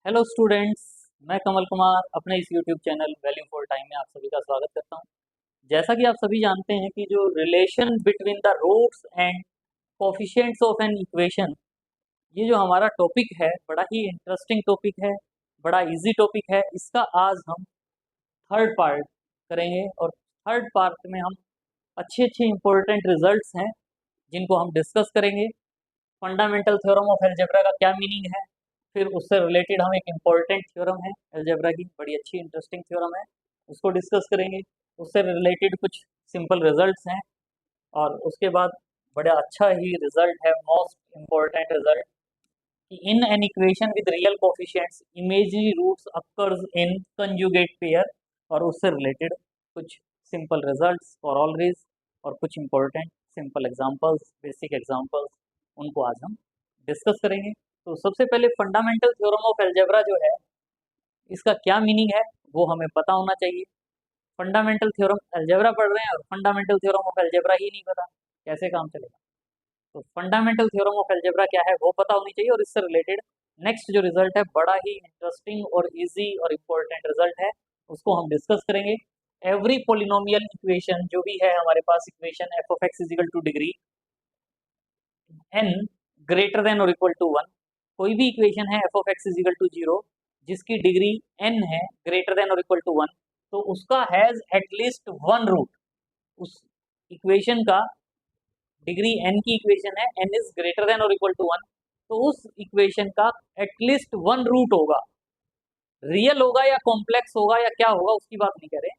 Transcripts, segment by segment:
Hello students. मैं कमल कुमार अपने इस YouTube channel value for time में आप सभी का स्वागत करता हूं। जैसा कि आप सभी जानते हैं कि जो relation between the roots and coefficients of an equation, ये जो हमारा टॉपिक है बड़ा ही इंटरेस्टिंग टॉपिक है, बड़ा इजी टॉपिक है। इसका आज हम थर्ड पार्ट करेंगे और थर्ड पार्ट में हम अच्छे अच्छे इंपॉर्टेंट रिजल्ट्स हैं जिनको हम डिस्कस करेंगे। फंडामेंटल थ्योरम ऑफ अलजेब्रा का क्या मीनिंग है, फिर उससे रिलेटेड हम एक इम्पॉर्टेंट थ्योरम है अलजेब्रा की, बड़ी अच्छी इंटरेस्टिंग थ्योरम है, उसको डिस्कस करेंगे। उससे रिलेटेड कुछ सिंपल रिजल्ट्स हैं और उसके बाद बड़ा अच्छा ही रिजल्ट है, मोस्ट इम्पॉर्टेंट रिजल्ट, कि in N equation with real coefficients imaginary roots occurs in conjugate pair. और उससे रिलेटेड कुछ सिंपल रिजल्ट्स फॉर ऑलवेज और कुछ important simple examples, basic examples, उनको आज हम डिस्कस करेंगे। तो सबसे पहले फंडामेंटल थ्योरम ऑफ अलजेब्रा जो है, इसका क्या मीनिंग है वो हमें पता होना चाहिए। फंडामेंटल थ्योरम अलजेब्रा पढ़ रहे हैं और फंडामेंटल थ्योरम ऑफ अलजेब्रा ही नहीं पता, कैसे काम चलेगा। तो फंडामेंटल थ्योरम ऑफ अलजेब्रा क्या है वो पता होनी चाहिए। और इससे रिलेटेड नेक्स्ट जो रिजल्ट है बड़ा ही इंटरेस्टिंग और इजी और इम्पोर्टेंट रिजल्ट है, उसको हम डिस्कस करेंगे। एवरी पोलिनोमियल इक्वेशन जो भी है हमारे पास, equation F of x is equal to degree N greater than और इक्वल टू वन, कोई भी इक्वेशन है F of x is equal to zero जिसकी डिग्री एन है, ग्रेटर देन और इक्वल टू वन, तो उसका हैज एटलीस्ट वन रूट। उस इक्वेशन का डिग्री एन की इक्वेशन है, एन इज ग्रेटर देन और इक्वल टू वन, तो उस इक्वेशन का एटलीस्ट वन रूट होगा। रियल होगा या कॉम्प्लेक्स होगा या क्या होगा उसकी बात नहीं करें,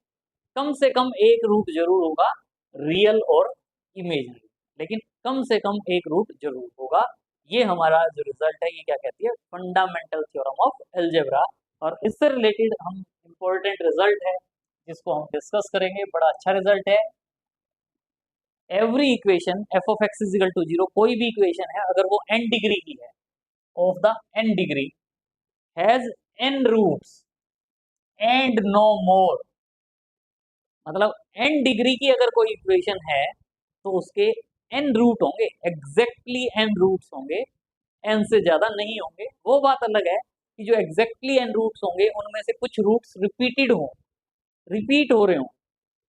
कम से कम एक रूट जरूर होगा, रियल और इमेजिनरी, लेकिन कम से कम एक रूट जरूर होगा। ये हमारा जो रिजल्ट है ये क्या कहती है, फंडामेंटल थ्योरम ऑफ अलजेब्रा। और इससे रिलेटेड हम इंपॉर्टेंट रिजल्ट है जिसको हम डिस्कस करेंगे, बड़ा अच्छा रिजल्ट है। Every equation F of x is equal to zero, कोई भी इक्वेशन है अगर वो n डिग्री की है, of the n degree, has n roots and no more, मतलब n डिग्री की अगर कोई इक्वेशन है तो उसके n रूट होंगे, एग्जैक्टली n रूट्स होंगे, n से ज्यादा नहीं होंगे। वो बात अलग है कि जो एग्जैक्टली n रूट्स होंगे उनमें से कुछ रूट्स रिपीटेड हों, रिपीट हो रहे हों,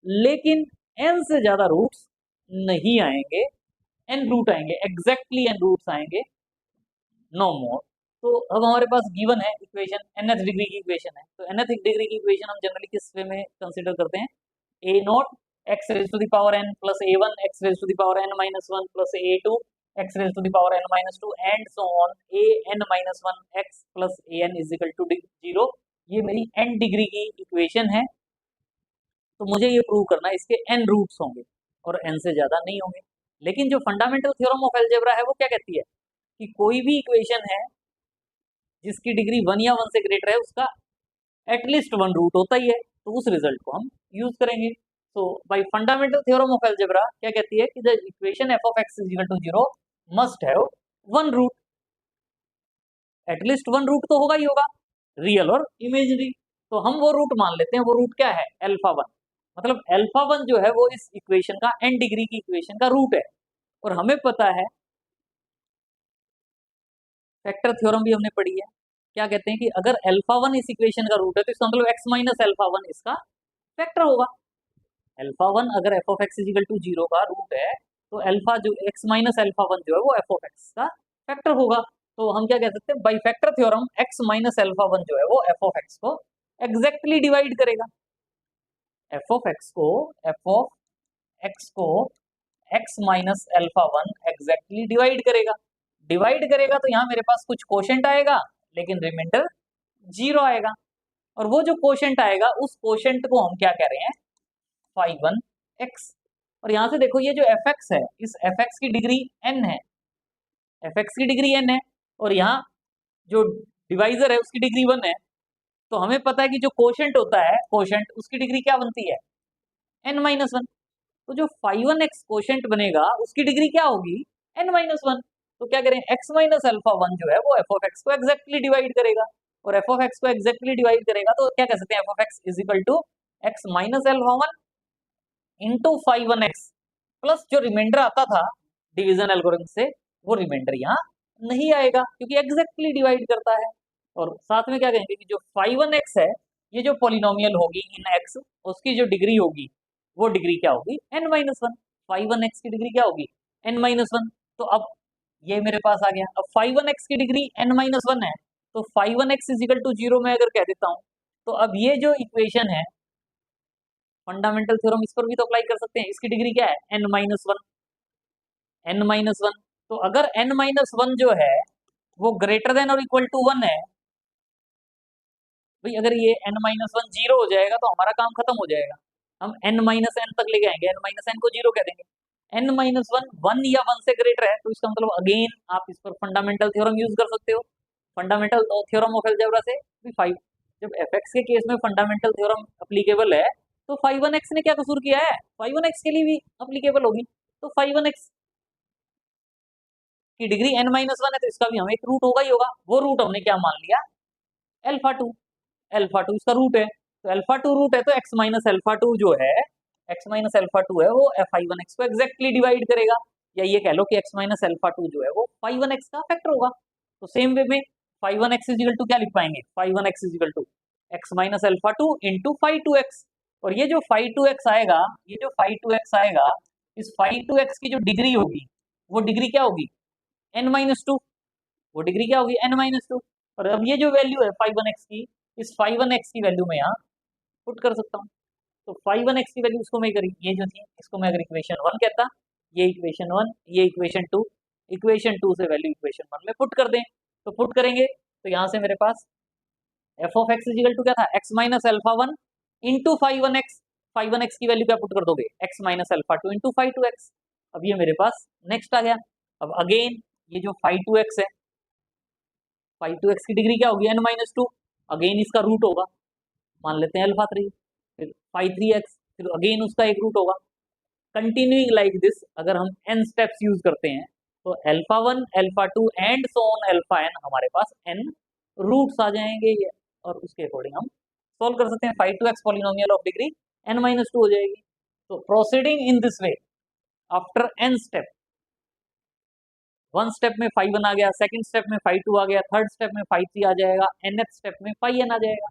लेकिन n से ज्यादा रूट्स नहीं आएंगे, n रूट आएंगे, एग्जैक्टली n रूट्स आएंगे, नो मोर। तो अब हमारे पास गिवन है इक्वेशन, nth डिग्री की इक्वेशन है, तो nth डिग्री की इक्वेशन हम जनरली किस वे में कंसीडर करते हैं, A not X raise to the power n plus A one X raise to the power n minus one plus A two X raise to the power n minus two and so on A n minus one X plus A N is equal to zero. ये मेरी n degree की equation है, तो मुझे ये prove करना है इसके n रूट्स होंगे और n से ज्यादा नहीं होंगे। लेकिन जो फंडामेंटल थ्योरम ऑफ अलजेब्रा है वो क्या कहती है कि कोई भी इक्वेशन है जिसकी डिग्री वन या वन से ग्रेटर है उसका एटलीस्ट वन रूट होता ही है, तो उस रिजल्ट को हम यूज करेंगे। तो by fundamental theorem of algebra क्या कहती है कि the equation F of x is equal to zero must have one root, at least one root तो होगा ही होगा, रियल और इमेजिनरी। तो हम वो रूट मान लेते हैं, वो रूट क्या है, अल्फा वन, मतलब अल्फा वन जो है वो इस इक्वेशन का एन डिग्री की इक्वेशन का रूट है। और हमें पता है, फैक्टर थ्योरम भी हमने पढ़ी है, क्या कहते हैं कि अगर अल्फा वन इस इक्वेशन का रूट है तो इसका मतलब एक्स माइनस अल्फा वन इसका फैक्टर होगा। अल्फा वन अगर F of x is equal to zero का रूट है तो अल्फा जो एक्स माइनस अल्फा वन जो है वो एफ ऑफ एक्स का फैक्टर होगा। तो हम क्या कह सकते हैं, by factor theorem x minus alpha one जो है वो एफ ऑफ एक्स को एग्जैक्टली डिवाइड करेगा। एफ ऑफ एक्स को, एफ ऑफ एक्स को x minus alpha one exactly divide करेगा। डिवाइड करेगा तो यहाँ मेरे पास कुछ कोशेंट आएगा लेकिन रिमाइंडर जीरो आएगा। और वो जो कोशेंट आएगा उस कोशेंट को हम क्या कह रहे हैं, फाई वन एक्स। और यहाँ से देखो ये जो एफ एक्स है, इस एफ एक्स की डिग्री एन है, एफ एक्स की डिग्री एन है, और यहाँ जो डिवाइजर है उसकी डिग्री वन है। तो हमें पता है कि जो कोशेंट होता है, कोशेंट, उसकी डिग्री क्या बनती है, एन माइनस वन। तो जो फाई वन एक्स कोशेंट बनेगा उसकी डिग्री क्या होगी, एन माइनस वन। तो क्या करें, एक्स माइनस अल्फा वन जो है वो एफ ऑफ एक्स को एग्जैक्टली डिवाइड करेगा, और एफ ऑफ एक्स को एग्जैक्टली डिवाइड करेगा तो क्या कह सकते हैं, F of x is equal to x minus alpha one into phi one X, plus जो रिमाइंडर आता था डिवीजन एल्गोरिथम से वो रिमाइंडर यहाँ नहीं आएगा क्योंकि एग्जैक्टली डिवाइड करता है। और साथ में क्या कहेंगे कि जो फाई वन एक्स है, ये जो पॉलिनोमियल होगी इन एक्स, उसकी जो डिग्री होगी वो डिग्री क्या होगी, N minus one. Phi one X की डिग्री क्या होगी, एन माइनस वन। तो अब ये मेरे पास आ गया। अब फाई वन एक्स की डिग्री एन माइनस वन है, तो phi one X is equal to zero में अगर कह देता हूँ, तो अब ये जो इक्वेशन है फंडामेंटल थ्योरम, इस पर भी तो अप्लाई कर सकते हैं। इसकी डिग्री क्या है, N minus one, N minus one. तो अगर एन माइनस वन जो है वो ग्रेटर देन और इक्वल टू वन है, भाई अगर ये n माइनस वन जीरो हो जाएगा तो हमारा काम खत्म हो जाएगा। हम n माइनस एन तक लेके आएंगे, n माइनस एन को जीरो कह देंगे। n माइनस वन वन या वन से ग्रेटर है, तो इसका मतलब अगेन आप इस पर फंडामेंटल थ्योरम यूज कर सकते हो। फंडामेंटल थ्योरम ऑफ अलजेब्रा से फाइव, जब एफ एक्स के केस में फंडामेंटल थ्योरम अप्लीकेबल है, तो फाइव वन एक्स ने क्या कसूर किया है, फाइव वन एक्स के लिए भी अप्लीकेबल होगी। तो फाइव वन एक्स की डिग्री n माइनस वन है, तो इसका भी हमें एक रूट होगा ही होगा। वो रूट हमने क्या मान लिया, एल्फा टू। एल्फा टू इसका रूट है, तो एल्फा टू रूट है, तो एक्स माइनस एल्फा टू जो है, एक्स माइनस एल्फा टू है, वो एफ आई वन एक्स को एग्जैक्टली डिवाइड करेगा। या ये कह लो कि एक्स माइनस एल्फा टू जो है वो फाइव वन एक्स का फैक्टर होगा। तो सेम वे में phi one X is equal to क्या लिख पाएंगे, phi one X is equal to x minus alpha two into five two X. और ये जो फाइव टू एक्स आएगा, ये जो फाइव टू एक्स आएगा, इस फाइव टू एक्स की जो डिग्री होगी वो डिग्री क्या होगी, एन माइनस टू। वो डिग्री क्या होगी, एन माइनस टू। और अब ये जो वैल्यू है फाइव वन एक्स की, इस फाइव वन एक्स की वैल्यू में यहाँ पुट कर सकता हूँ। तो फाइव वन एक्स की वैल्यू इसको मैं करी, ये जो थी इसको मैं अगर इक्वेशन वन कहता, ये इक्वेशन वन, ये इक्वेशन टू, इक्वेशन टू से वैल्यू इक्वेशन वन में पुट कर दें। तो पुट करेंगे तो यहाँ से मेरे पास F of x is equal to क्या था, X minus alpha one into five one X. Five one X की वैल्यू क्या पुट कर दोगे, X minus alpha two into five two X. अब ये मेरे पास नेक्स्ट आ गया। अब अगेन ये जो फाइव टू एक्स है, फाइव टू एक्स की डिग्री क्या होगी, एन माइनस टू। अगेन इसका रूट होगा, मान लेते हैं अल्फा थ्री, फिर फाइव थ्री एक्स, फिर अगेन उसका एक रूट होगा। कंटिन्यूइंग लाइक दिस, अगर हम एन स्टेप्स यूज करते हैं, तो alpha one alpha two and so on alpha N, हमारे पास एन रूट्स आ जाएंगे ये, और उसके अकॉर्डिंग हम सोल्व कर सकते हैं। Phi two X polynomial of degree N minus two हो जाएगी। तो proceeding in this way after N step, one step में फाइव वन आ गया, सेकंड स्टेप में फाइव टू आ गया, थर्ड स्टेप में फाइव थ्री आ जाएगा, nth स्टेप में फाइव एन आ जाएगा।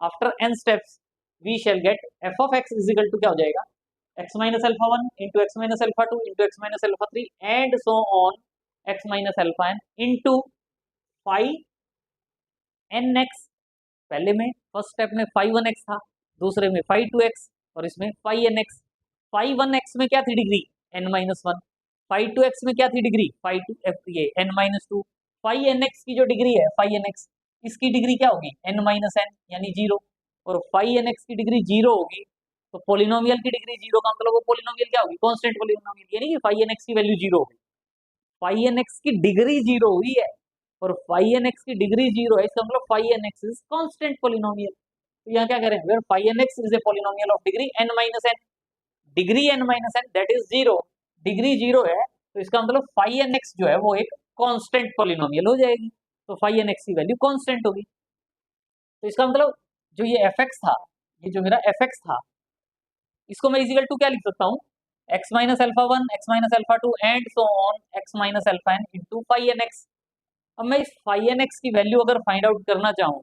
After n steps we shall get F of x is equal to क्या हो जाएगा, X minus alpha one into x minus alpha two into x minus alpha three and so on x minus alpha N into five N X. पहले में first step में phi one X था, दूसरे में phi two X, और इसमें phi N X. Five one X में क्या थी degree, N minus one. Phi two X में क्या थी डिग्री, फाइव टू एफ ये N minus two. Five N x की जो डिग्री है फाइव एन एक्स, इसकी डिग्री क्या होगी, एन माइनस एन यानी जीरो। और फाइव एन एक्स की डिग्री जीरो होगी, तो पोलिनोमियल की डिग्री जीरो का मतलब वो पोलिनोमियल क्या होगी, कांस्टेंट पोलिनोमियल। यानी कि फाइव एन एक्स की वैल्यू जीरो होगी, फाइव एन एक्स की डिग्री जीरो हुई है, और फाइव एन एक्स की डिग्री जीरो है, इसका मतलब five N x is constant polynomial. तो यहाँ क्या करें, where five N x is a polynomial of degree N minus n, degree N minus n that is zero, degree zero है, तो इसका मतलब फाइव एन एक्स जो है वो एक कांस्टेंट पोलिनोमियल हो जाएगी। तो फाइव एन एक्स की वैल्यू कांस्टेंट होगी। तो इसका मतलब जो ये एफ एक्स था, ये जो मेरा एफ एक्स था, इसको मैं इजिकल टू क्या लिख सकता हूँ, X minus alpha one, x minus alpha two and so on x minus alpha N into five N X. अब मैं इस फाइव एन एक्स की वैल्यू अगर फाइंड आउट करना चाहूँ,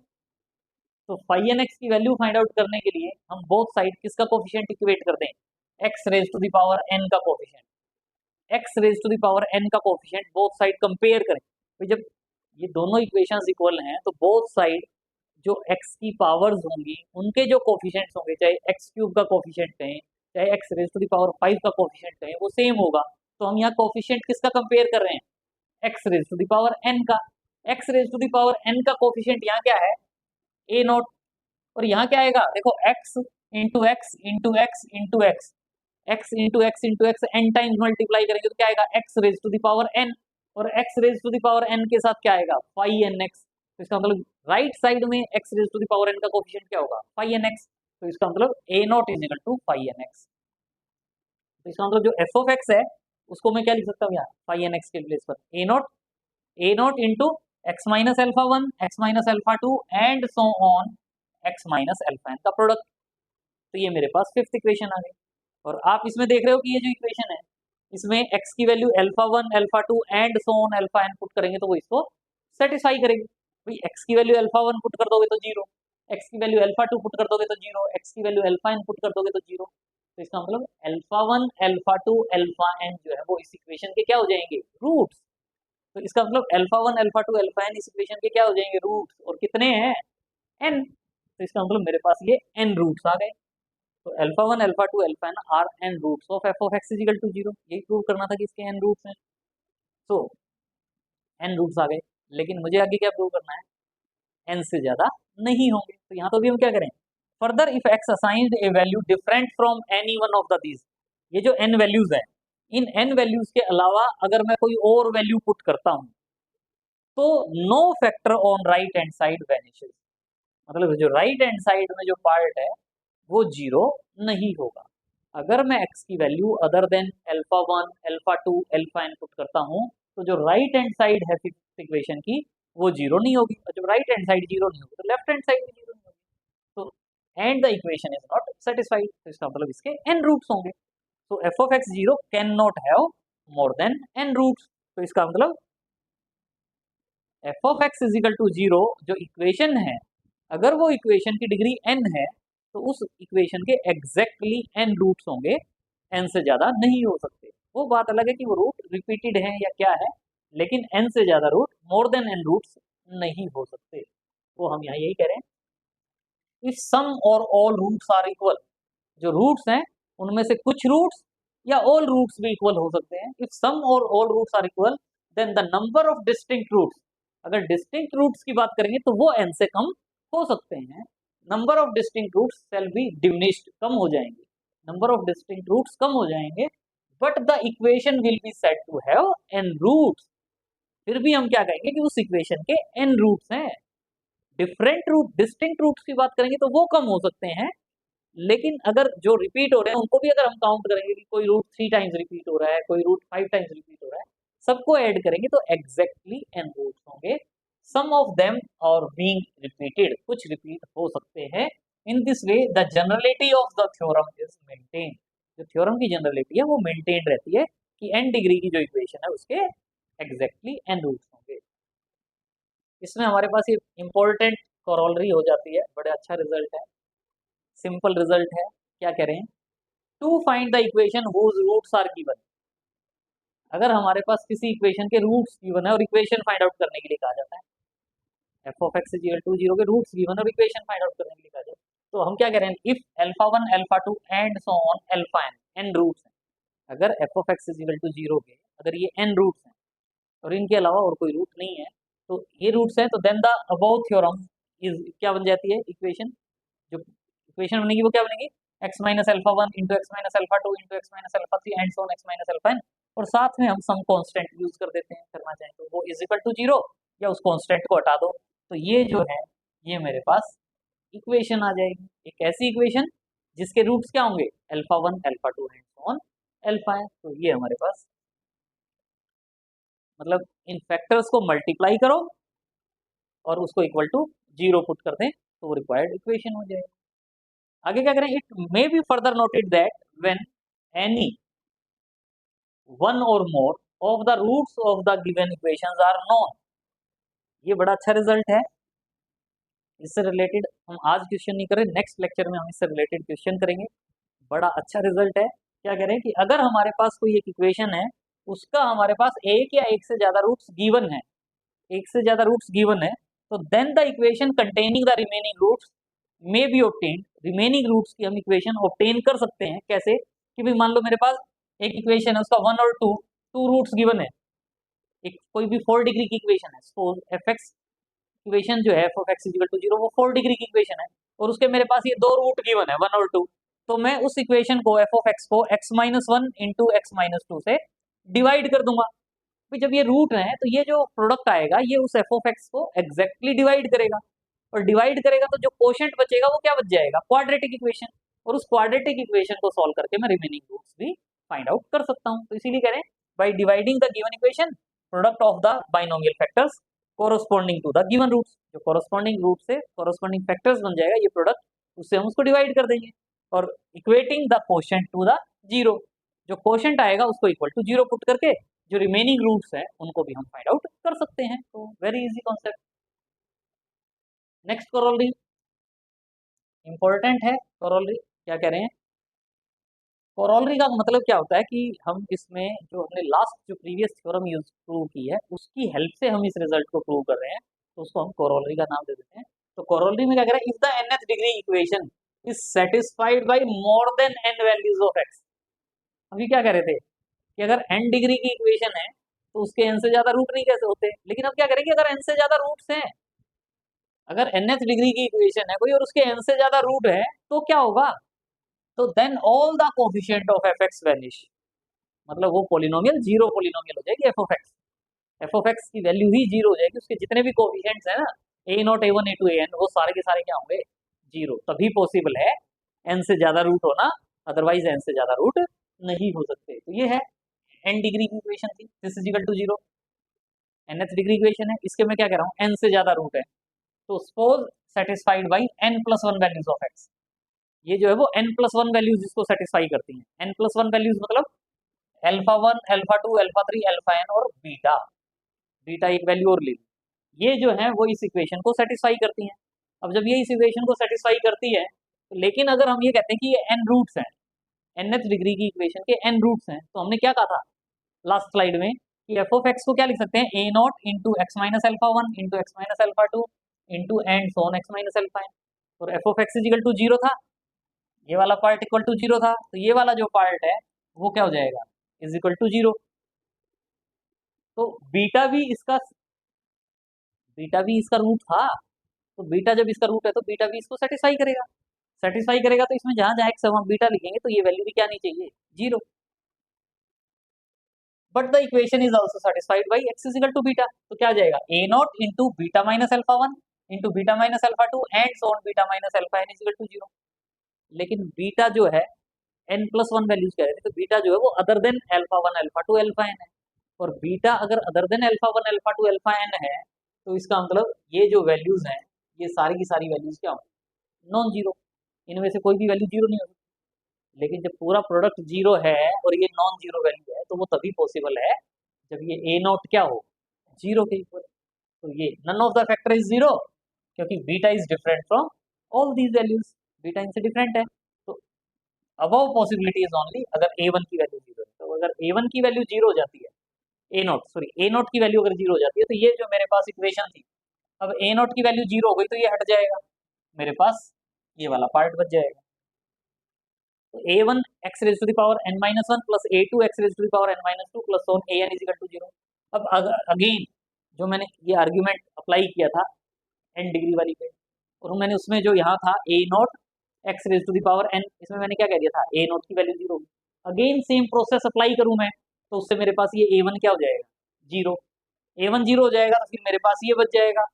तो फाइव एन एक्स की वैल्यू फाइंड आउट करने के लिए हम बोथ साइड किसका कोफिशिएंट इक्वेट कर दें, X raise to the power N का coefficient, X raise to the power N का कोफिशिएंट बोथ साइड कंपेयर करें। तो जब ये दोनों इक्वेशंस इक्वल हैं, तो बोथ साइड जो x की पावर्स होंगी उनके जो कोफिशिएंट्स होंगे, चाहे एक्स क्यूब का कोफिशिएंट कहें, चाहे x raise to the power five का कोफिशिएंट कहें, वो सेम होगा। तो हम यहाँ कोफिशिएंट किसका कंपेयर कर रहे हैं, x raise to the power N का। X raise to the power N का कोफिशिएंट यहाँ क्या है, ए नॉट। और यहाँ क्या आएगा, देखो X into X into X into X, X into X into X N times multiply करेंगे तो क्या आएगा, X raise to the power N. और X raise to the power N के साथ क्या आएगा, फाइव एन एक्स। तो इसका मतलब राइट साइड में X raise to the power N का कोफिशिएंट क्या होगा, फाइव एन एक्स। तो इसका मतलब ए not is equal to five N X. तो इसका मतलब जो एफ ऑफ एक्स है उसको मैं क्या लिख सकता हूँ यहाँ, फाइव एन एक्स के प्लेस पर A not into x minus alpha one, x minus alpha two and so on x minus alpha N का प्रोडक्ट। तो ये मेरे पास फिफ्थ इक्वेशन आ गई। और आप इसमें देख रहे हो कि ये जो इक्वेशन है, इसमें x की value alpha one alpha two and so on alpha n put करेंगे तो वो इसको सेटिस्फाई करेगी। भाई एक्स की वैल्यू अल्फा 1 पुट कर दोगे तो 0, एक्स की वैल्यू अल्फा 2 पुट कर दोगे तो 0, एक्स की वैल्यू अल्फा एन पुट कर दोगे तो 0। तो इसका मतलब अल्फा 1 अल्फा 2 अल्फा एन जो है वो इस इक्वेशन के क्या हो जाएंगे, रूट्स। तो इसका मतलब अल्फा 1 अल्फा 2 अल्फा एन इस इक्वेशन के क्या हो जाएंगे, रूट्स। और कितने हैं, एन। तो इसका मतलब मेरे पास ये एन रूट्स आ गए। तो alpha 1 alpha 2 alpha n are n roots of f of x is equal to 0। यही प्रूव करना था कि इसके एन रूट्स हैं। तो एन रूट्स आ गए, लेकिन मुझे आगे क्या प्रूव करना है, एन से ज्यादा नहीं होंगे। तो यहाँ तो भी हम क्या करें, further if x assigned A value different from any one of the these, ये जो एन वैल्यूज है, इन एन वैल्यूज के अलावा अगर मैं कोई और वैल्यू पुट करता हूं तो no factor on right hand side vanishes. मतलब जो राइट हैंड साइड में जो पार्ट है वो 0 नहीं होगा। अगर मैं x की value other than alpha 1 alpha 2 alpha n put करता हूं तो जो राइट हैंड साइड है फिफ्थ इक्वेशन की वो 0 नहीं होगी। और जब राइट हैंड साइड 0 नहीं होगी तो लेफ्ट हैंड साइड भी 0 नहीं होगी। तो and the equation is not satisfied. तो इसका मतलब इसके n रूट्स होंगे। तो f of x 0 can not have more than n roots. तो इसका मतलब f of x is equal to 0 जो इक्वेशन है, अगर वो इक्वेशन की डिग्री n है तो उस इक्वेशन के एग्जैक्टली n रूट्स होंगे, n से ज्यादा नहीं हो सकते। वो बात अलग है कि वो रूट रिपीटेड है या क्या है, लेकिन n से ज्यादा root, more than n roots नहीं हो सकते। वो हम यहाँ यही कह रहे हैं, इफ सम और ऑल रूट्स आर इक्वल, जो रूट्स हैं उनमें से कुछ रूट्स या ऑल रूट्स भी इक्वल हो सकते हैं। इफ सम और all roots are equal then the number of distinct roots, अगर डिस्टिंक्ट रूट्स की बात करेंगे तो वो n से कम हो सकते हैं। Number of distinct roots shall be diminished, कम हो जाएंगे, नंबर ऑफ डिस्टिंक्ट रूट्स कम हो जाएंगे, but the equation will be said to have n roots. फिर भी हम क्या कहेंगे कि उस इक्वेशन के n रूट्स हैं। डिफरेंट रूट, डिस्टिंक्ट रूट्स की बात करेंगे तो वो कम हो सकते हैं, लेकिन अगर जो रिपीट हो रहे हैं उनको भी अगर हम काउंट करेंगे कि कोई रूट 3 टाइम्स रिपीट हो रहा है, कोई रूट 5 टाइम्स रिपीट हो रहा है, सबको ऐड करेंगे तो एग्जैक्टली n रूट्स होंगे। सम ऑफ देम और बीइंग रिपीटेड, कुछ रिपीट हो सकते हैं। इन this way the generality of the theorem is maintain, जो थ्योरम की जनरलिटी है वो मेंटेन रहती है कि n डिग्री की जो इक्वेशन है उसके एग्जैक्टली n रूट्स होंगे। इसमें हमारे पास ये इंपॉर्टेंट कॉरोलरी हो जाती है, बड़े अच्छा रिजल्ट है, सिंपल रिजल्ट है। क्या कह रहे हैं, to find the equation whose roots are given. अगर हमारे पास किसी इक्वेशन के रूट्स गिवन है और इक्वेशन फाइंड आउट करने के लिए कहा जाता है, F of x is equal to 0 के रूट्स गिवन और इक्वेशन फाइंड आउट करने के लिए कहा जाता है, तो हम क्या कह रहे हैं, if alpha 1 alpha 2 and so on alpha n, n roots हैं। अगर F of x is equal to 0 के अगर ये एन रूट्स हैं और इनके अलावा और कोई रूट नहीं है, तो ये रूट्स हैं, तो then the above theorem is क्या बन जाती है इक्वेशन, जो इक्वेशन बनेगी वो क्या बनेगी, x minus alpha 1 into x minus alpha 2 into x minus alpha 3 and so on x minus alpha N. और साथ में हम सम कांस्टेंट यूज कर देते हैं, करना चाहें तो वो इज इक्वल टू 0 या उस कांस्टेंट को हटा दो, तो ये जो है ये मेरे पास इक्वेशन आ जाएगी। एक ऐसी इक्वेशन जिसके रूट्स क्या होंगे, alpha 1 alpha 2 and so on alpha n. तो ये हमारे पास, मतलब इन फैक्टर्स को मल्टीप्लाई करो और उसको इक्वल टू 0 पुट कर दें तो वो रिक्वायर्ड इक्वेशन हो जाएगी। आगे क्या करें, it may be further noted that when any one or more of the roots of the given equations are known. ये बड़ा अच्छा रिजल्ट है। इससे रिलेटेड हम आज क्वेश्चन नहीं करें, नेक्स्ट लेक्चर में हम इससे रिलेटेड क्वेश्चन करेंगे। बड़ा अच्छा रिजल्ट है। क्या करें कि अगर हमारे पास कोई एक इक्वेशन है, उसका हमारे पास एक या एक से ज्यादा रूट्स गिवन है, एक से ज्यादा रूट्स गिवन है, तो then the equation containing the remaining roots may be obtained. Remaining roots की हम इक्वेशन ऑब्टेन कर सकते हैं। कैसे कि भाई मान लो मेरे पास एक इक्वेशन है, उसका 1 और 2 टू रूट्स गिवन है, एक कोई भी 4 डिग्री की इक्वेशन है, सो एफ एक्स इक्वेशन जो है F of x equal to 0 वो 4 डिग्री की इक्वेशन है, और उसके मेरे पास ये दो रूट गिवन है 1 और 2, तो मैं उस इक्वेशन को एफ ऑफ एक्स को x minus 1 into x minus 2 से डिवाइड कर दूंगा। फिर जब ये रूट है तो ये जो प्रोडक्ट आएगा ये उस एफ ऑफ एक्स को एग्जैक्टली डिवाइड करेगा, और डिवाइड करेगा तो जो कोशेंट बचेगा वो क्या बच जाएगा, क्वाड्रेटिक इक्वेशन। और उस क्वाड्रेटिक इक्वेशन को सॉल्व करके मैं रिमेनिंग रूट्स भी फाइंड आउट कर सकता हूँ। तो इसीलिए करें by dividing the given equation product of the binomial factors corresponding to the given roots, जो कोरोस्पोंडिंग रूट से कोरोस्पोंडिंग फैक्टर्स बन जाएगा ये प्रोडक्ट, उससे हम उसको डिवाइड कर देंगे। और equating the quotient to the 0, जो कोशेंट आएगा उसको इक्वल टू 0 पुट करके जो रिमेनिंग रूट्स है उनको भी हम फाइंड आउट कर सकते हैं। तो very easy concept. Next corollary important है। कोरोलरी क्या कह रहे हैं? कोरोलरी का मतलब क्या होता है कि हम इसमें जो हमने लास्ट जो प्रीवियस थ्योरम यूज प्रूव की है उसकी हेल्प से हम इस रिजल्ट को प्रूव कर रहे हैं, तो उसको हम कोरोलरी का नाम दे देते हैं। तो कोरोलरी में क्या कह रहा है? If the nth degree equation is satisfied by more than n values of x। अभी क्या कह रहे थे कि अगर n डिग्री की इक्वेशन है तो उसके n से ज्यादा रूट नहीं कैसे होते, लेकिन अब क्या करेंगे, अगर n से ज्यादा रूट्स हैं, अगर nth डिग्री की इक्वेशन है कोई और उसके n से ज्यादा रूट है तो क्या होगा? तो then all the coefficient of F X vanish, मतलब वो पोलिनोमियल जीरो पोलिनोमियल हो जाएगी F of X. F of X की वैल्यू ही जीरो हो जाएगी, उसके जितने भी कोफिशिएंट्स हैं ना, A not a one A two A N, वो सारे के सारे क्या होंगे? जीरो। तभी पॉसिबल है एन से ज्यादा रूट होना, अदरवाइज एन से ज्यादा रूट नहीं हो सकते। तो ये है एन डिग्री की इक्वेशन थी, this is equal to zero. nth degree equation है, इसके मैं क्या कह रहा हूँ, एन से ज्यादा रूट है, तो suppose satisfied by n plus one values of x. ये जो है वो n प्लस वन वैल्यूज इसको सेटिस्फाई करती हैं। n प्लस वन वैल्यूज मतलब alpha one, alpha two, alpha three, alpha N और बीटा। बीटा एक वैल्यू और ले ली, ये जो है वो इस इक्वेशन को सेटिस्फाई करती हैं। अब जब ये इस इक्वेशन को सेटिस्फाई करती है, तो लेकिन अगर हम ये कहते हैं कि ये n रूट्स हैं, nth डिग्री की इक्वेशन के n रूट्स हैं, तो हमने क्या कहा था लास्ट स्लाइड में कि एफ ऑफ एक्स को क्या लिख सकते हैं? A not into x minus alpha one into x minus alpha two into and so on X minus alpha N. और F of x is equal to zero था, ये वाला पार्ट इक्वल टू जीरो था, तो ये वाला जो पार्ट है वो क्या हो जाएगा? Is equal to zero. तो बीटा भी इसका रूट था, तो बीटा जब इसका रूट है तो बीटा भी इसको सेटिस्फाई करेगा। सेटिस्फाई करेगा तो इसमें जहां जहां एक्स हम बीटा लिखेंगे तो ये वैल्यू भी क्या नहीं चाहिए? Zero. But the equation is also satisfied by X is equal to beta, तो क्या आ जाएगा? A not into beta minus alpha one into beta minus alpha two and so on beta minus alpha N is equal to zero. लेकिन beta जो है N plus one values कह रहे थे, तो बीटा जो है वो other than alpha one alpha two alpha n है। और बीटा अगर other than alpha one alpha two alpha n है, तो इसका मतलब ये जो वैल्यूज हैं ये सारी की सारी वैल्यूज क्या होंगी? Non zero. इनमें से कोई भी वैल्यू जीरो नहीं हो सकती। लेकिन जब पूरा प्रोडक्ट जीरो है और ये नॉन जीरो वैल्यू है, तो वो तभी पॉसिबल है जब ये ए नॉट क्या हो? जीरो के इक्वल। तो ये none of the factor is zero, क्योंकि beta is different from all these values, beta इनसे डिफरेंट है। तो अबव पॉसिबिलिटी इज ओनली अगर ए वन की वैल्यू जीरो है। तो अगर ए वन की वैल्यू जीरो हो जाती है, ए नॉट की वैल्यू अगर जीरो हो जाती है, तो ये जो मेरे पास इक्वेशन थी, अब ए नॉट की वैल्यू जीरो हो गई तो ये हट जाएगा, मेरे पास ये वाला पार्ट बच जाएगा। तो A one X raise to the power N minus one plus A two X raise to the power N minus two plus on A N is equal to zero. अब अगेन जो मैंने ये argument apply किया था N degree वाली पे, और मैंने उसमें जो यहाँ था A not X raise to the power N, इसमें मैंने क्या कह दिया था? ए नॉट की value zero. Again same process apply करूँ मैं, तो उससे मेरे पास ये ए वन क्या हो जाएगा? जीरो। ए वन जीरो हो जाएगा तो फिर मेरे पास ये बच जाएगा।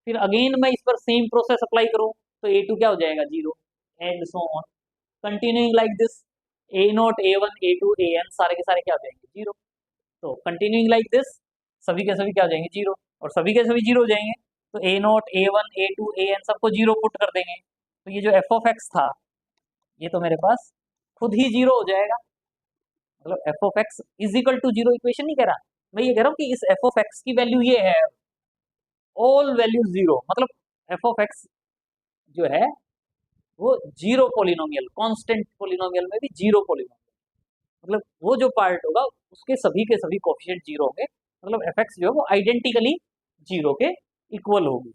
फिर अगेन मैं इस पर सेम प्रोसेस अप्लाई करूँ तो ए टू क्या हो जाएगा? Zero. And so on continuing like this, a not a one A two A n सारे के सारे क्या हो जाएंगे? जीरो। तो कंटिन्यूइंग लाइक दिस सभी के सभी क्या हो जाएंगे? जीरो। और सभी के सभी जीरो हो जाएंगे, तो A not a one A two A N सबको जीरो पुट कर देंगे, तो ये जो एफ ऑफ एक्स था ये तो मेरे पास खुद ही जीरो हो जाएगा। मतलब f of x is equal to zero equation नहीं कह रहा, मैं ये कह रहा हूँ कि इस एफ ऑफ एक्स की वैल्यू ये है, ऑल वैल्यू जीरो, मतलब एफ ऑफ एक्स जो है वो जीरो पोलिनोमियल, कांस्टेंट पोलिनोमियल में भी जीरो पोलिनोमियल, मतलब वो जो पार्ट होगा उसके सभी के सभी कोफिशिएंट जीरो होंगे, मतलब एफ एक्स जो है वो आइडेंटिकली जीरो के इक्वल होगी।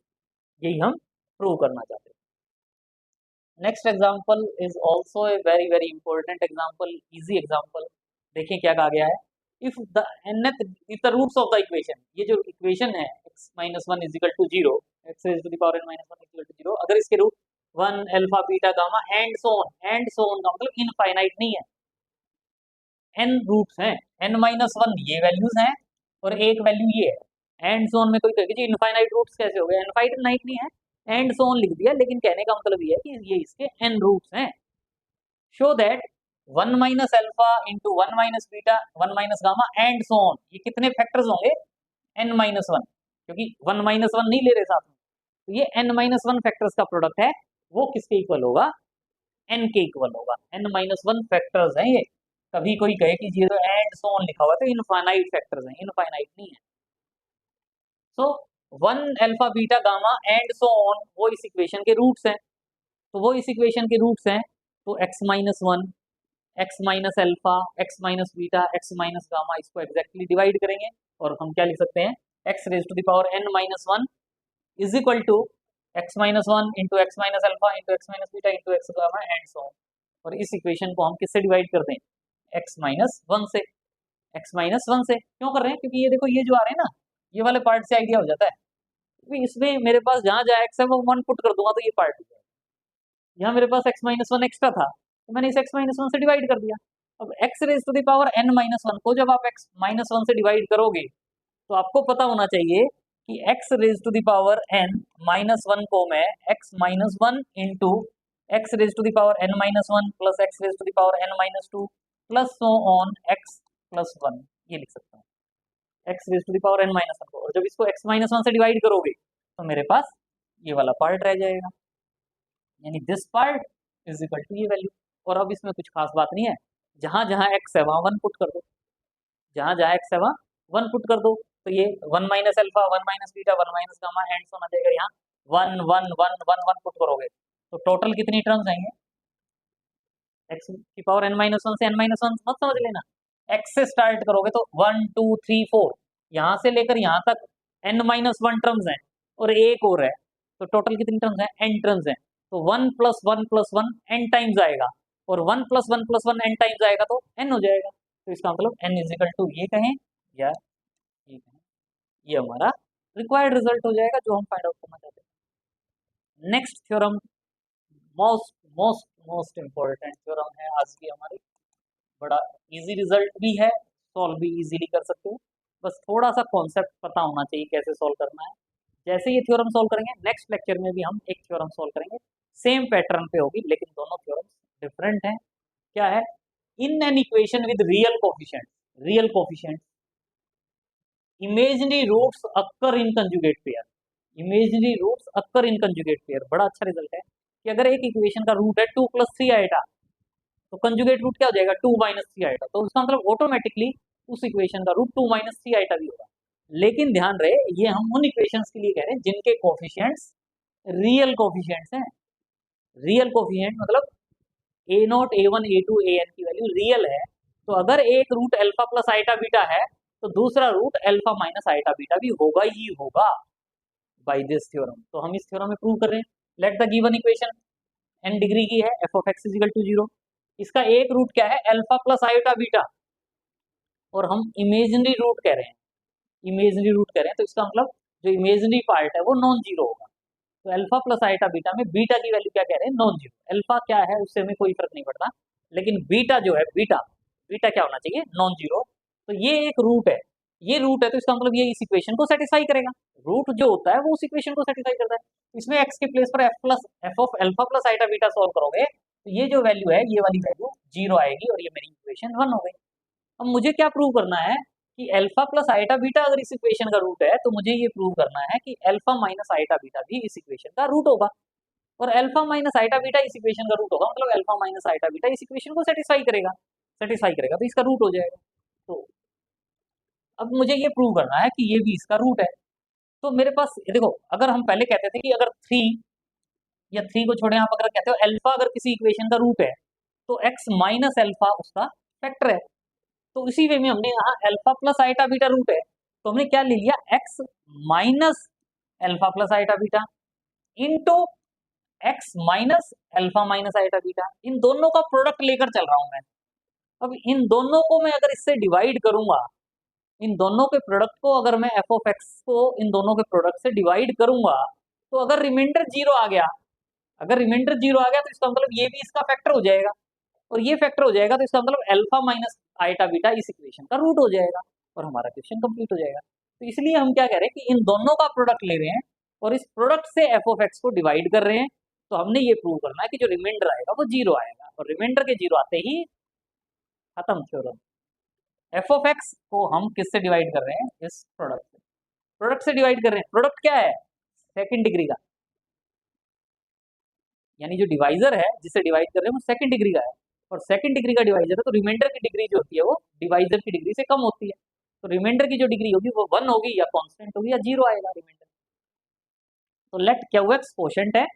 यही हम प्रूव करना चाहते हैं। Next example is also a very very important example, easy example. देखिए क्या कहा गया है, if the nth if the roots of the equation, ये जो इक्वेशन है x minus one is equal to zero, x raise to the power n minus one is equal to zero, अगर इसके root one alpha beta gamma and so on, and so on का मतलब infinite नहीं है, n roots हैं, n minus one ये values हैं और एक वैल्यू ये है, एंड सो ऑन में कोई कहेगा जी इनफाइनाइट रूट्स कैसे हो गए? इनफाइनाइट नहीं है, एंड सो ऑन लिख दिया, लेकिन कहने का मतलब ये है कि ये इसके n रूट्स हैं। Show that one minus alpha into one minus beta one minus gamma and so on, ये कितने फैक्टर्स होंगे? n माइनस वन, क्योंकि वन माइनस वन नहीं ले रहे साथ में, तो ये n माइनस वन फैक्टर्स का प्रोडक्ट है, वो किसके इक्वल होगा? n के इक्वल होगा। n माइनस वन फैक्टर्स हैं ये। कभी कोई कहे कि जीरो एंड सो ऑन लिखा हुआ है तो इनफाइनाइट फैक्टर्स हैं, इनफाइनाइट नहीं है। So one alpha beta gamma and so on, वो इस इक्वेशन के रूट्स हैं। तो वो इस इक्वेशन के रूट्स हैं, तो x minus one, x minus alpha, x minus beta, x minus gamma, इसको एग्जैक्टली डिवाइड करेंगे और हम क्या लिख सकते हैं, x raise to the power N minus one is equal to x minus one into x minus alpha into x minus beta into x gamma and so on. और इस इक्वेशन को हम किससे डिवाइड कर दें, एक्स माइनस वन से। X minus one से क्यों कर रहे हैं, क्योंकि ये देखो ये जो आ रहे हैं ना, ये वाले पार्ट से आइडिया हो जाता है, क्योंकि इसमें मेरे पास जहां जहां एक्स है वो वन पुट कर दूंगा तो ये पार्ट हो जाएगा। यहाँ मेरे पास एक्स माइनस वन एक्स्ट्रा था तो मैंने इस एक्स माइनस वन से डिवाइड कर दिया। अब x raise to the power N minus one को जब आप एक्स माइनस वन से डिवाइड करोगे तो आपको पता होना चाहिए कि x raise to the power N minus one को मैं x minus one into x raise to the power N minus one plus x raise to the power N minus two plus so on x plus one, ये लिख सकता हूँ, x raise to the power N minus one को। और जब इसको x minus one से divide करोगे तो मेरे पास ये वाला पार्ट रह जाएगा, यानी this part is equal to ये वैल्यू। और अब इसमें कुछ खास बात नहीं है, जहां जहां एक्स है वहां वन पुट कर दो, जहां जहां एक्स है वहां वन पुट कर दो, तो ये one minus alpha, one minus beta, one minus gamma and so on आ जाएगा। यहाँ one one one one one put करोगे तो टोटल कितनी टर्म्स आएंगे, एक्स की पावर एन माइनस वन से एन माइनस वन मत समझ लेना, एक्स से स्टार्ट करोगे तो वन टू थ्री फोर, यहाँ से लेकर यहाँ तक एन माइनस वन टर्म्स हैं और एक और है, तो टोटल कितनी टर्म्स हैं, एन टर्म्स हैं। तो one plus one n times आएगा और one plus one n times आएगा तो एन हो जाएगा। तो इसका मतलब एन इज इक्वल टू ये कहें या ये कहें, ये हमारा रिक्वायर्ड रिजल्ट हो जाएगा जो हम फाइंड आउट करना चाहते हैं। Next theorem most most most important theorem है आज की हमारी, बड़ा इजी रिजल्ट भी है, सॉल्व भी इजीली कर सकते हो, बस थोड़ा सा कॉन्सेप्ट पता होना चाहिए कैसे सॉल्व करना है। जैसे ये थ्योरम सॉल्व करेंगे नेक्स्ट लेक्चर में भी हम एक थ्योरम सॉल्व करेंगे, सेम पैटर्न पे होगी लेकिन दोनों थ्योरम्स डिफरेंट हैं। क्या है, in N equation with real coefficient, real coefficient imaginary roots occur in conjugate pair, imaginary roots occur in conjugate pair, बड़ा अच्छा रिजल्ट है कि अगर एक इक्वेशन का रूट है टू प्लस थ्री आएगा तो कंजुगेट रूट क्या हो जाएगा, टू माइनस थ्री आएगा, तो उसका मतलब ऑटोमेटिकली उस इक्वेशन का root two minus three iota भी होगा। लेकिन ध्यान रहे ये हम उन इक्वेशंस के लिए कह रहे हैं जिनके कोफिशिएंट्स रियल कोफिशिएंट्स हैं। रियल कोफिशिएंट मतलब ए not a one A two A n की वैल्यू रियल है, तो अगर एक root alpha plus iota beta है तो दूसरा root alpha minus iota beta भी होगा ही होगा बाय दिस थ्योरम। तो हम इस थ्योरम में प्रूव कर रहे हैं, let the given equation n degree की है F of x is equal to zero, इसका एक रूट क्या है अल्फा प्लस आइटा बीटा और हम इमेजिनरी रूट कह रहे हैं, इमेजिनरी रूट कह रहे हैं तो इसका मतलब जो इमेजिनरी पार्ट है वो नॉन जीरो होगा। तो अल्फा प्लस आइटा बीटा में बीटा की वैल्यू क्या कह रहे हैं, नॉन जीरो। अल्फा क्या है उससे हमें कोई फर्क नहीं पड़ता, लेकिन बीटा जो है बीटा, बीटा क्या होना चाहिए, नॉन जीरो। तो ये एक रूट है, ये रूट है तो इसका मतलब ये इस इक्वेशन को सेटिस्फाई करेगा, रूट जो होता है वो उस इक्वेशन को सेटिस्फाई करता है। इसमें एक्स के प्लेस पर f of alpha plus iota beta solve करोगे तो ये जो वैल्यू है ये वाली वैल्यू जीरो आएगी और ये मेरी इक्वेशन वन हो गई। अब मुझे क्या प्रूव करना है कि अल्फा प्लस आइटा बीटा अगर इस इक्वेशन का रूट है तो मुझे ये प्रूव करना है कि अल्फा माइनस आइटा बीटा भी इस इक्वेशन का रूट होगा, और अल्फा माइनस आइटा बीटा इस इक्वेशन का रूट होगा मतलब अल्फा माइनस आइटा बीटा इस इक्वेशन को सेटिस्फाई करेगा, सेटिस्फाई करेगा तो इसका रूट हो जाएगा। तो अब मुझे ये प्रूव करना है कि ये भी इसका रूट है। तो मेरे पास देखो, अगर हम पहले कहते थे कि अगर थ्री या थ्री को छोड़े आप अगर कहते हो अल्फा अगर किसी इक्वेशन का रूट है तो एक्स माइनस अल्फा उसका फैक्टर है, तो इसी वे में हमने यहाँ alpha plus iota beta root है तो हमने क्या ले लिया, x minus alpha plus iota beta into x minus alpha minus iota beta, इन दोनों का प्रोडक्ट लेकर चल रहा हूं मैं। अब इन दोनों को मैं अगर इससे डिवाइड करूंगा, इन दोनों के प्रोडक्ट को अगर मैं एफ ऑफ एक्स को इन दोनों के प्रोडक्ट से डिवाइड करूंगा तो अगर रिमाइंडर जीरो आ गया, अगर रिमाइंडर जीरो आ गया तो इसका मतलब ये भी इसका फैक्टर हो जाएगा, और ये फैक्टर हो जाएगा तो इसका मतलब अल्फा माइनस आइटा बीटा इस इक्वेशन का रूट हो जाएगा और हमारा क्वेश्चन कंप्लीट हो जाएगा। तो इसलिए हम क्या कह रहे हैं कि इन दोनों का प्रोडक्ट ले रहे हैं और इस प्रोडक्ट से एफ ऑफ एक्स को डिवाइड कर रहे हैं, तो हमने ये प्रूव करना है कि जो रिमाइंडर आएगा वो जीरो आएगा, और रिमाइंडर के जीरो आते ही खत्म थ्योरम। एफ ऑफ एक्स को हम किससे डिवाइड कर रहे हैं, इस प्रोडक्ट से, प्रोडक्ट से डिवाइड कर रहे हैं। प्रोडक्ट क्या है, सेकंड डिग्री का, यानी जो डिवाइजर है जिससे डिवाइड कर रहे हैं वो सेकंड डिग्री का है, और सेकंड डिग्री का डिवाइजर है तो रिमाइंडर की डिग्री जो होती है वो डिवाइजर की डिग्री से कम होती है, तो रिमाइंडर की जो डिग्री होगी वो वन होगी या कांस्टेंट होगी या जीरो आएगा रिमाइंडर। तो लेट क्यू एक्स कोशेंट है,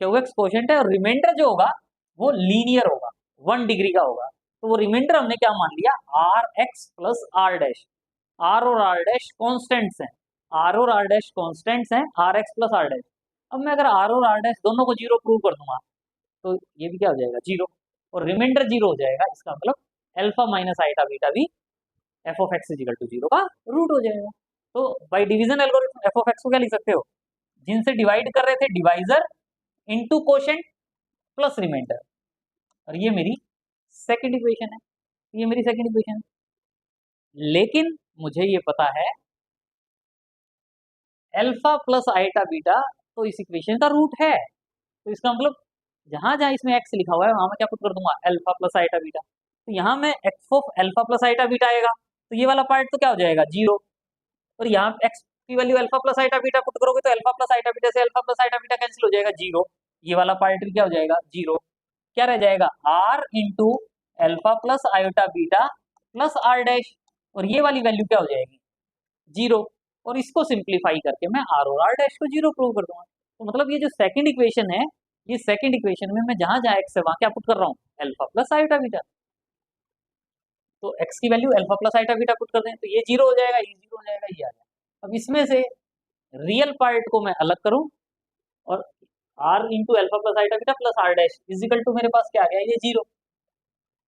क्यू एक्स कोशेंट है, और रिमाइंडर जो होगा वो लीनियर होगा, 1 डिग्री का होगा। तो वो रिमाइंडर हमने क्या मान लिया, r x plus are dash. R और आर डैश कॉन्स्टेंट्स हैं, आर और आर डैश कॉन्स्टेंट्स हैं, r x plus are dash. अब मैं अगर आर और आर डैश दोनों को जीरो प्रूव कर दूंगा तो ये भी क्या हो जाएगा, जीरो, और रिमाइंडर जीरो हो जाएगा। इसका मतलब अल्फा माइनस आइटा बीटा भी f of x is equal to zero का रूट हो जाएगा। तो by division algorithm f of x को क्या लिख सकते हो, जिनसे डिवाइड कर रहे थे divisor into quotient plus remainder, और ये मेरी सेकंड इक्वेशन है, ये मेरी सेकंड इक्वेशन है। लेकिन मुझे ये पता है अल्फा प्लस आइटा बीटा तो इस इक्वेशन का रूट है। तो इसका मतलब जहां जहां इसमें एक्स लिखा हुआ है वहां मैं क्या पुट कर दूंगा, अल्फा प्लस आइटा बीटा। तो यहाँ में x of alpha plus iota beta आएगा, तो ये वाला पार्ट तो क्या हो जाएगा, जीरो। और यहाँ एक्स की value alpha plus iota beta put करोगे तो अल्फा प्लस आइटा बीटा से alpha plus iota beta cancel हो जाएगा, जीरो। ये वाला पार्ट भी क्या हो जाएगा, जीरो। क्या रह जाएगा, r into alpha plus iota beta plus are dash, और ये वाली वैल्यू क्या हो जाएगी, जीरो। और इसको सिंप्लीफाई करके मैं आर और आर डैश को जीरो प्रूव कर दूंगा। तो मतलब ये जो सेकंड इक्वेशन है, ये सेकंड इक्वेशन में मैं जहां जहां एक्स है वहां क्या पुट कर रहा हूँ, अल्फा प्लस आयोटा बीटा। तो एक्स की value alpha plus iota beta put कर दें तो ये जीरो हो जाएगा, ये जीरो हो जाएगा, ये आ जाएगा। अब इसमें से रियल पार्ट को मैं अलग करूं, और r into alpha plus iota beta plus are dash is equal to मेरे पास क्या आ गया, ये जीरो।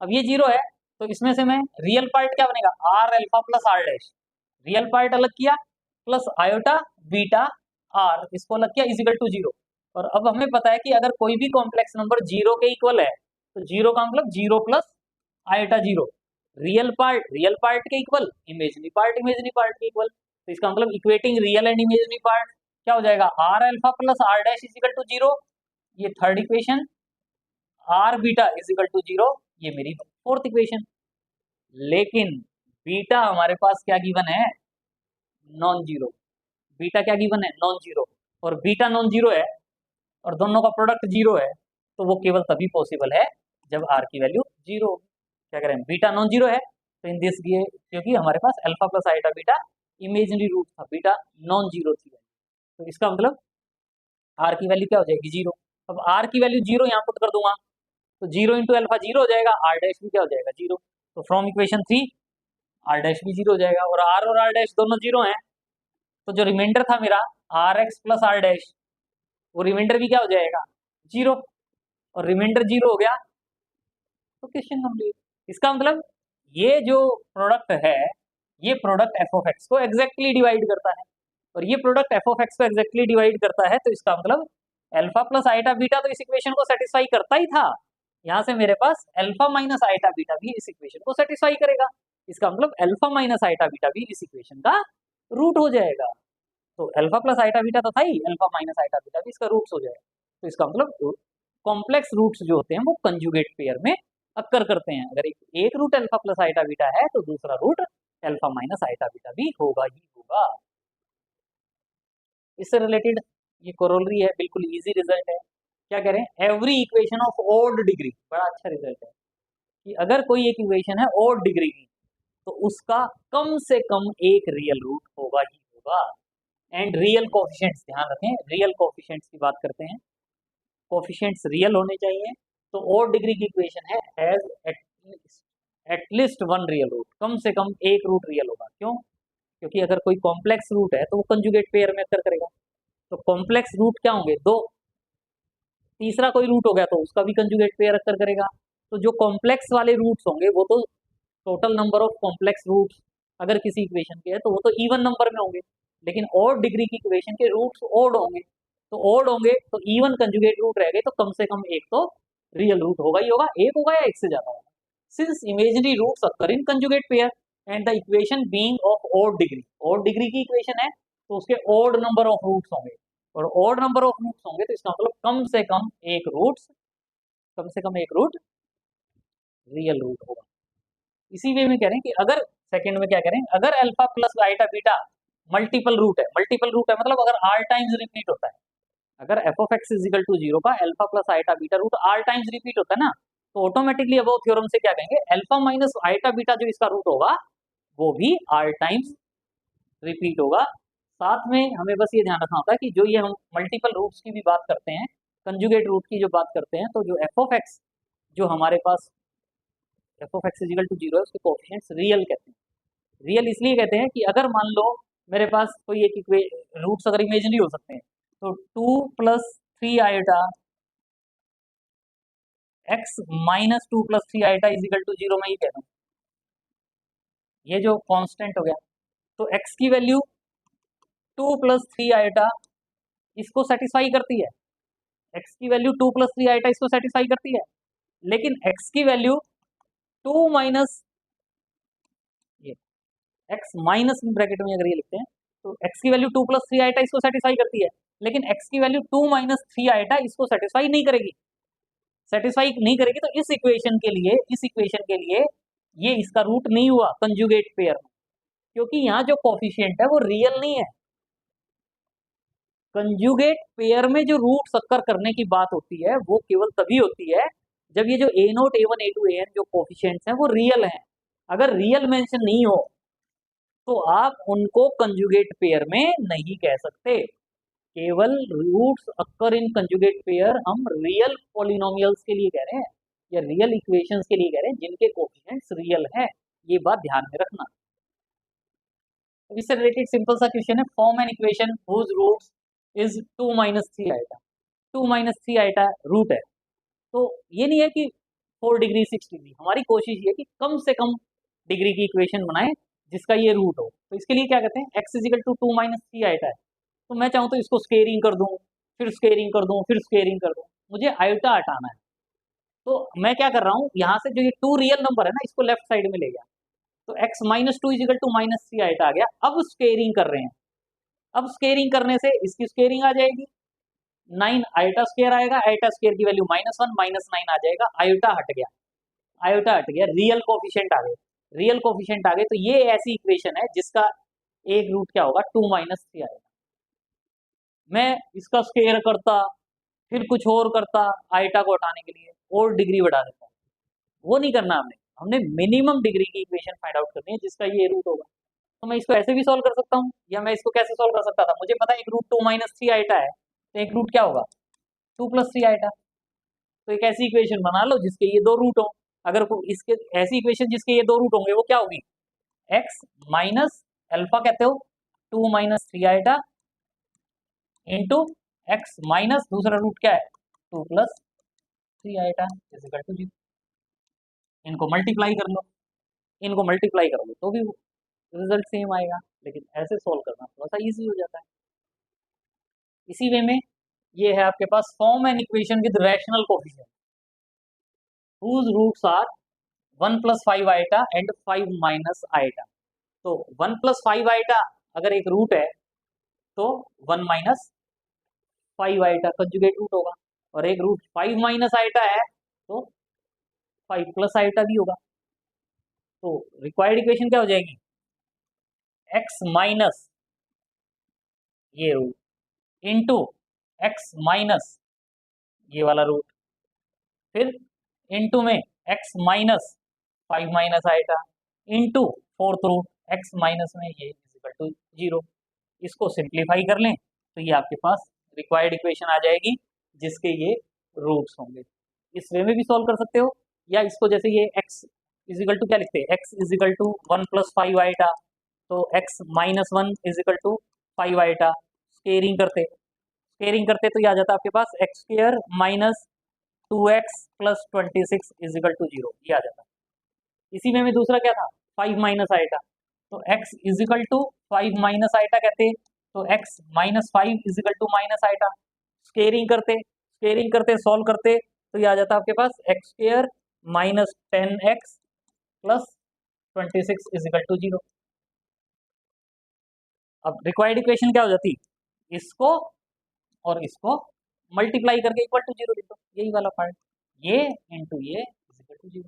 अब ये जीरो है तो इसमें से मैं रियल पार्ट क्या बनेगा, r alpha plus are dash, real part अलग किया, प्लस आयोटा बीटा आर, इसको अलग किया, इजिकल टू जीरो। और अब हमें पता है कि अगर कोई भी कॉम्प्लेक्स नंबर जीरो के इक्वल है तो जीरो का मतलब zero plus iota zero, real part के इक्वल, इमेजिनरी पार्ट के इक्वल। तो इसका मतलब equating real and imaginary part क्या हो जाएगा, R alpha plus are dash is equal to zero, ये third equation, R beta is equal to zero, ये मेरी फोर्थ इक्वेशन। लेकिन बीटा हमारे पास क्या गिवन है, नॉन जीरो। बीटा क्या गिवन है, नॉन जीरो। और बीटा नॉन जीरो है और दोनों का प्रोडक्ट जीरो है, तो वो केवल तभी पॉसिबल है जब आर की वैल्यू जीरो होगी। क्या करें, बीटा नॉन जीरो है तो इन दिस ये, क्योंकि हमारे पास alpha plus iota beta imaginary root था, बीटा नॉन जीरो थी, तो इसका मतलब आर की वैल्यू क्या हो जाएगी, जीरो। अब आर की वैल्यू जीरो यहाँ पुट कर दूंगा तो जीरो इंटू अल्फा जीरो हो जाएगा, आर डैश भी क्या हो जाएगा, जीरो। तो फ्रॉम इक्वेशन 3 आर डैश भी जीरो हो जाएगा, और आर डैश दोनों जीरो हैं, तो जो रिमाइंडर था मेरा r x plus are dash, वो रिमाइंडर भी क्या हो जाएगा, जीरो। और रिमाइंडर जीरो हो गया तो क्वेश्चन कंप्लीट। इसका मतलब ये जो प्रोडक्ट है, ये प्रोडक्ट एफ ऑफ एक्स को एग्जैक्टली डिवाइड करता है, और ये प्रोडक्ट एफ ऑफ एक्स को एग्जैक्टली डिवाइड करता है। तो इसका मतलब अल्फा प्लस आइटा बीटा तो इस इक्वेशन को सेटिस्फाई करता ही था, यहाँ से मेरे पास अल्फा माइनस आइटा बीटा भी इस इक्वेशन को सेटिस्फाई करेगा। इसका मतलब अल्फा माइनस आइटा बीटा भी इस इक्वेशन का रूट हो जाएगा। तो अल्फा प्लस आइटा बीटा तो था ही, अल्फा माइनस आइटा बीटा भी इसका रूट्स हो जाएगा। तो इसका मतलब कॉम्प्लेक्स रूट्स जो होते हैं वो कंजुगेट पेयर में अक्कर करते हैं। अगर एक root alpha plus iota beta है तो दूसरा root alpha minus iota beta भी होगा ही होगा। इससे रिलेटेड ये कोरोलरी है, बिल्कुल इजी रिजल्ट है। क्या कह रहे हैं, every equation of odd degree, बड़ा अच्छा रिजल्ट है कि अगर कोई एक इक्वेशन है ऑड डिग्री की तो उसका कम से कम एक रियल रूट होगा ही होगा। एंड रियल कोफिशिएंट्स, ध्यान रखें रियल कोफिशिएंट्स की बात करते हैं, कोफिशिएंट्स रियल होने चाहिए। तो ऑड डिग्री की इक्वेशन है has at least one real root, कम से कम एक रूट रियल होगा। क्यों, क्योंकि अगर कोई कॉम्प्लेक्स रूट है तो वो कंजुगेट पेयर में अक्कर करेगा। तो कॉम्प्लेक्स रूट क्या होंगे, दो, तीसरा कोई रूट हो गया तो उसका भी कंजुगेट पेयर अक्कर करेगा। तो जो कॉम्प्लेक्स वाले रूट्स होंगे वो तो total number of complex roots अगर किसी इक्वेशन के है तो वो तो इवन नंबर में होंगे, लेकिन ऑड डिग्री की इक्वेशन के रूट्स ऑड होंगे। तो ऑड होंगे तो इवन कंजुगेट रूट रह गए तो कम से कम एक तो रियल रूट होगा ही होगा, एक होगा या एक से ज्यादा होगा। Since imaginary roots occur in conjugate pair and the equation being of odd degree की इक्वेशन है तो उसके ऑड नंबर ऑफ रूट्स होंगे, और ऑड नंबर ऑफ रूट्स होंगे तो इसका मतलब कम से कम एक रूट रियल रूट होगा। इसी वे में कह रहे हैं कि अगर सेकंड में क्या करें, अगर alpha plus iota beta multiple root है मतलब अगर आर टाइम्स रिपीट होता है, अगर F of x is equal to zero का alpha plus iota beta root r times repeat होता है ना, तो ऑटोमेटिकली अब थ्योरम से क्या कहेंगे, अल्फा माइनस आइटा बीटा जो इसका रूट होगा वो भी आर टाइम्स रिपीट होगा। साथ में हमें बस ये ध्यान रखना होता है कि जो ये हम मल्टीपल रूट्स की भी बात करते हैं, कंजुगेट रूट की जो बात करते हैं, तो जो एफ ऑफ एक्स जो हमारे पास F of x is equal to zero है, उसके कोफिशिएंट्स रियल कहते हैं। रियल इसलिए कहते हैं कि अगर मान लो मेरे पास कोई एक रूट्स अगर इमेजनरी हो सकते हैं, तो 2 + 3 iota x minus 2 + 3 iota is equal to zero, मैं ये कह रहा हूँ, ये जो कांस्टेंट हो गया, तो एक्स की वैल्यू 2 + 3 आयोटा इसको सेटिस्फाई करती है, एक्स की वैल्यू 2 + 3 आयोटा इसको सेटिस्फाई करती है, लेकिन एक्स की वैल्यू 2 माइनस ये एक्स माइनस ब्रैकेट में अगर ये लिखते हैं, तो एक्स की वैल्यू 2 + 3 आयोटा इसको सेटिस्फाई करती है, लेकिन एक्स की वैल्यू 2 - 3 आयोटा इसको सेटिस्फाई नहीं करेगी, तो इस इक्वेशन के लिए ये इसका रूट नहीं हुआ कंजुगेट पेयर में, क्योंकि यहाँ जो कोफिशिएंट है वो रियल नहीं है। कंजुगेट पेयर में जो रूट अक्कर करने की बात होती है वो केवल तभी होती है जब ये जो a0, a1, a2, an जो कोफिशिएंट्स हैं वो रियल हैं। अगर रियल मेंशन नहीं हो तो आप उनको कंजुगेट पेयर में नहीं कह सकते। केवल roots occur in conjugate pair हम रियल पॉलिनोमियल्स के लिए कह रहे हैं या रियल इक्वेशंस के लिए कह रहे हैं जिनके कोफिशिएंट्स रियल हैं, ये बात ध्यान में रखना। तो इससे रिलेटेड सिंपल सा क्वेश्चन है, form an equation whose roots is 2 - 3 iota. 2 - 3 iota root है, तो ये नहीं है कि 4 डिग्री 6 डिग्री, हमारी कोशिश ये है कि कम से कम डिग्री की इक्वेशन बनाएं जिसका ये रूट हो। तो इसके लिए क्या कहते हैं, एक्स इजिकल टू 2 - 3 आयोटा है, तो मैं चाहूँ तो इसको स्केयरिंग कर दूं, फिर स्केयरिंग कर दूं, फिर स्केयरिंग कर दूं, मुझे आयोटा हटाना है। तो मैं क्या कर रहा हूँ, यहाँ से जो ये 2 रियल नंबर है ना, इसको लेफ्ट साइड में ले गया, तो एक्स -2 इजिकल टू -3 आयोटा आ गया। अब स्केयरिंग कर रहे हैं, अब स्केयरिंग करने से इसकी स्केयरिंग आ जाएगी, 9 आयोटा स्केयर आएगा, आयोटा स्केयर की वैल्यू -1 -9 आ जाएगा, आयोटा हट गया, आयोटा हट गया, रियल कोफिशिएंट आ गए, रियल कोफिशिएंट आ गए। तो ये ऐसी इक्वेशन है जिसका एक रूट क्या होगा, 2 - 3 आएगा। मैं इसका स्केयर करता, फिर कुछ और करता आयोटा को हटाने के लिए, और डिग्री बढ़ा देता, वो नहीं करना हमने, हमने मिनिमम डिग्री की इक्वेशन फाइंड आउट करनी है जिसका ये रूट होगा। तो मैं इसको ऐसे भी सॉल्व कर सकता हूँ, या मैं इसको कैसे सॉल्व कर सकता था, मुझे पता है एक रूट 2 - 3 आयोटा है, तो एक रूट क्या होगा, 2 + 3 आयोटा। तो एक ऐसी इक्वेशन बना लो जिसके ये दो रूट हो, अगर इसके ऐसी इक्वेशन जिसके ये दो रूट होंगे वो क्या होगी, एक्स माइनस अल्फा कहते हो 2 - 3 आयोटा इंटू एक्स माइनस दूसरा रूट क्या है 2 + 3 आयोटा इजिकल टू 0। इनको मल्टीप्लाई कर लो, इनको मल्टीप्लाई करोगे तो भी रिजल्ट सेम आएगा, लेकिन ऐसे सॉल्व करना थोड़ा सा इजी हो जाता है। इसी वे में ये है आपके पास, form an equation with rational coefficient whose roots are 1 + 5 iota and 5 - iota. तो 1 + 5 आयोटा अगर एक रूट है तो 1 - 5 आयोटा कंजुगेट रूट होगा, और एक रूट 5 - आयोटा है तो 5 + आयोटा भी होगा। तो रिक्वायर्ड इक्वेशन क्या हो जाएगी, एक्स माइनस ये रूट इंटू एक्स माइनस ये वाला रूट, फिर इंटू में x minus 5 - iota into fourth root x minus में ये इक्वल टू 0। इसको सिंप्लीफाई कर लें तो ये आपके पास रिक्वायर्ड इक्वेशन आ जाएगी जिसके ये रूट्स होंगे। इस वे में भी सॉल्व कर सकते हो, या इसको जैसे ये x इजिकल टू क्या लिखते हैं, x इजिकल टू 1 + 5 आयोटा, तो x - 1 is equal to 5 iota, squaring करते तो ये आ जाता है आपके पास x² minus 2x + 26 is equal to 0, ये आ जाता है। इसी में दूसरा क्या था 5 - आयोटा, तो x इजिकल टू 5 - आयोटा कहते हैं, तो x - 5 is equal to -iota, squaring करते सॉल्व करते तो ये आ जाता है आपके पास x² minus 10x plus 26 is equal to 0। अब रिक्वायर्ड इक्वेशन क्या हो जाती, इसको और इसको मल्टीप्लाई करके इक्वल टू 0 लिख दो, यही वाला पार्ट, ये इंटू ये इजिकल टू 0।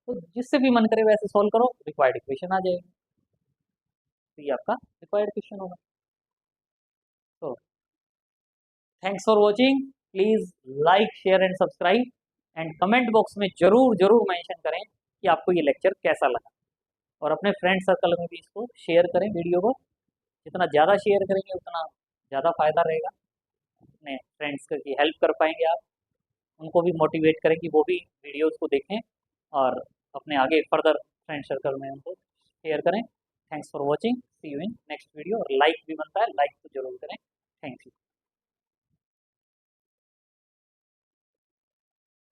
तो जिससे भी मन करे वैसे सॉल्व करो, रिक्वायर्ड इक्वेशन आ जाएगी, तो ये आपका रिक्वायर्ड इक्वेशन होगा। तो thanks for watching, please like share and subscribe, and comment box में जरूर जरूर मेंशन करें कि आपको ये लेक्चर कैसा लगा, और अपने फ्रेंड सर्कल में भी इसको शेयर करें वीडियो को, जितना ज़्यादा शेयर करेंगे उतना ज़्यादा फ़ायदा रहेगा। अपने फ्रेंड्स की हेल्प कर पाएंगे आप, उनको भी मोटिवेट करें कि वो भी वीडियोज़ को देखें और अपने आगे फर्दर फ्रेंड सर्कल में उनको शेयर करें। Thanks for watching, see you in next video. और लाइक भी बनता है, लाइक तो जरूर करें।